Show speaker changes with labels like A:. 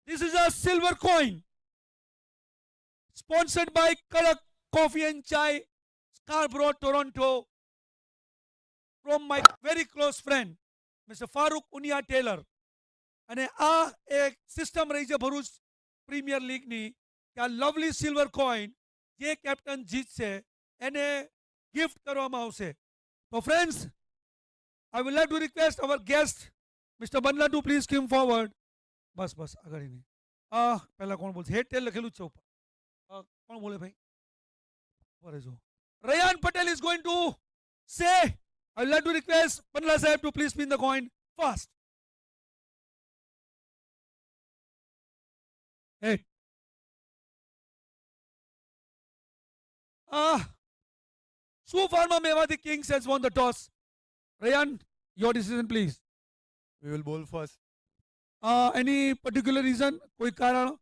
A: This is a silver coin sponsored by Karak Coffee and Chai, Scarborough, Toronto, from my very close friend, Mr. Farooq Unia Taylor. અને આ એક system રહી છે Bharuch premier લીગની કે આ lovely silver coin જે captain જીતશે એને ગિફ્ટ કરવામાં આવશે. તો friends, I would like to request our guest, Mr. Banla, to please come forward. બસ બસ આગળ નહીં. પહેલા કોણ બોલશે? હેડ ટેલ લખેલું જ છે ઉપર. કોણ બોલે ભાઈ? ઉપર જો. Rayan Patel is going to say. I would like to request Banla Sahib to please spin the coin fast. Hey. So far, Mewati Kings has won the toss. Rayan, your decision, please.
B: We will bowl first.
A: Any particular reason? કોઈ કારણ?